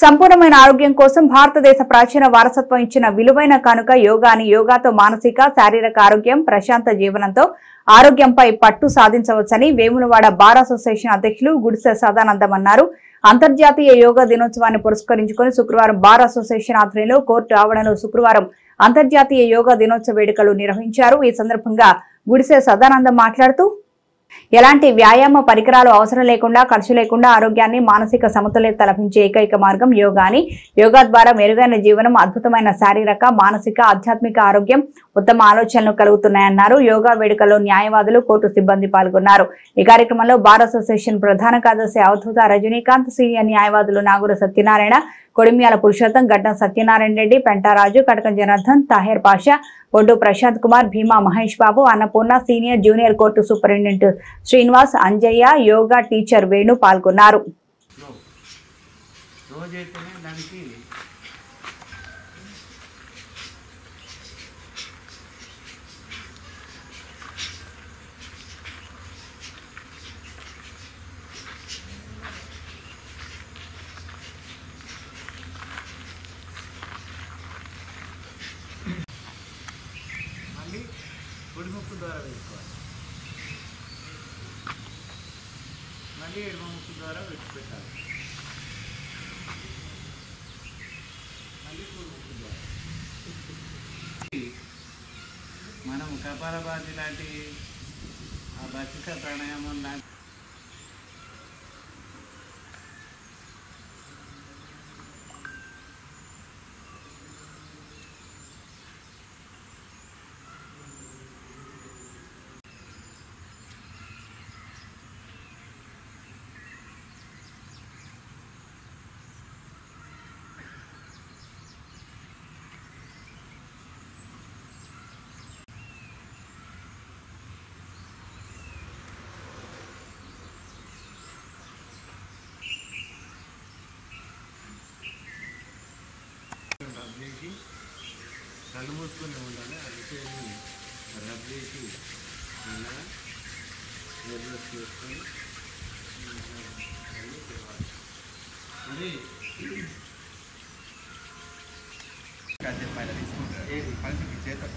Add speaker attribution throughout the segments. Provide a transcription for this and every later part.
Speaker 1: సంపూర్ణమైన ఆరోగ్యం కోసం భారతదేశ ప్రాచీన వారసత్వం ఇచ్చిన విలువైన కానుక యోగా అని యోగాతో మానసిక శారీరక ఆరోగ్యం ప్రశాంత జీవనంతో ఆరోగ్యంపై పట్టు సాధించవచ్చని వేములవాడ బార్ అసోసియేషన్ అధ్యక్షులు గుడిసె సదానందం అన్నారు. అంతర్జాతీయ యోగా దినోత్సవాన్ని పురస్కరించుకొని శుక్రవారం బార్ అసోసియేషన్ ఆధ్వర్యంలో కోర్టు ఆవరణలో శుక్రవారం అంతర్జాతీయ యోగా దినోత్సవ వేడుకలు నిర్వహించారు. ఈ సందర్భంగా గుడిసె సదానందం మాట్లాడుతూ ఎలాంటి వ్యాయామ పరికరాలు అవసరం లేకుండా ఖర్చు లేకుండా ఆరోగ్యాన్ని మానసిక సమతుల్యత లభించే ఏకైక మార్గం యోగా అని యోగా ద్వారా మెరుగైన జీవనం అద్భుతమైన శారీరక మానసిక ఆధ్యాత్మిక ఆరోగ్యం ఉత్తమ ఆలోచనలు కలుగుతున్నాయన్నారు. యోగా వేడుకల్లో న్యాయవాదులు కోర్టు సిబ్బంది పాల్గొన్నారు. ఈ కార్యక్రమంలో బార్ అసోసియేషన్ ప్రధాన కార్యదర్శి అవధూత రజనీకాంత్, సీనియర్ న్యాయవాదులు నాగూర Satyanarayana, Kodimyala Purushottam, Gaddam Satyanarayana Reddy, Pentaraju, Katakam Janardhan, Taher Pasha, Boddu Prashanth Kumar, Bheema Mahesh Babu, Annapurna, senior junior court superintendent Srinivas, Anjaiah, yoga teacher Venu పాల్గొన్నారు.
Speaker 2: కుడిముక్కు ద్వారా వేసుకోవాలి. మళ్ళీ ఎడమ ముక్కు ద్వారా విడిచిపెట్టాలి. మళ్ళీ కుడిముక్కు ద్వారా మనం కపాలభాతి లాంటి ఆ భస్త్రిక ప్రాణాయామం లాంటి చేసి కళ్ళు మూసుకొని ఉండాలి. ఆ విషయాన్ని రబ్ చేసి మెల్లగా రివర్స్ చేసుకొని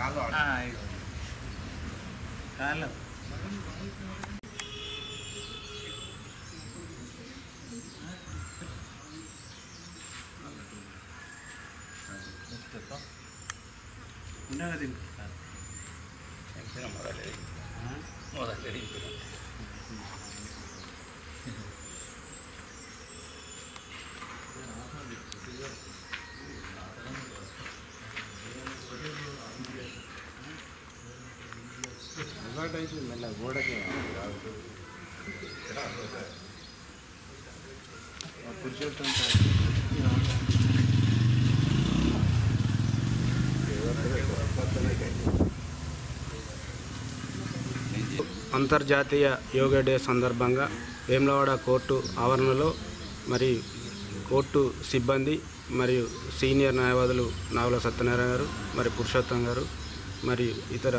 Speaker 2: కాళ్ళు ఉండగా తింటారు. అలవాటు మళ్ళీ గోడకి పురుషోత్తం
Speaker 3: అంతర్జాతీయ యోగా డే సందర్భంగా వేములవాడ కోర్టు ఆవరణలో మరి కోర్టు సిబ్బంది మరియు సీనియర్ న్యాయవాదులు నాగుల సత్యనారాయణ గారు, మరి పురుషోత్తం గారు, మరియు ఇతర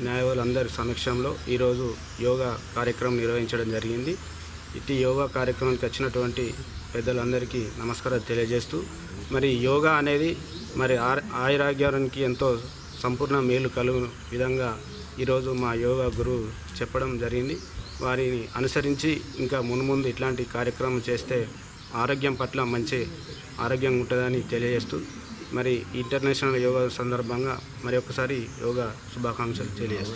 Speaker 3: న్యాయవాదులందరి సమక్షంలో ఈరోజు యోగా కార్యక్రమం నిర్వహించడం జరిగింది. ఇటు యోగా కార్యక్రమానికి వచ్చినటువంటి పెద్దలందరికీ నమస్కారాలు తెలియజేస్తూ, మరి యోగా అనేది మరి ఆయురాగ్యానికి ఎంతో సంపూర్ణ మేలు కలుగు విధంగా ఈరోజు మా యోగా గురువు చెప్పడం జరిగింది. వారిని అనుసరించి ఇంకా మున్ముందు ఇట్లాంటి కార్యక్రమం చేస్తే ఆరోగ్యం పట్ల మంచి ఆరోగ్యం ఉంటుందని తెలియజేస్తూ, మరి ఇంటర్నేషనల్ యోగా సందర్భంగా మరి ఒక్కసారి యోగా శుభాకాంక్షలు తెలియజేస్తాను.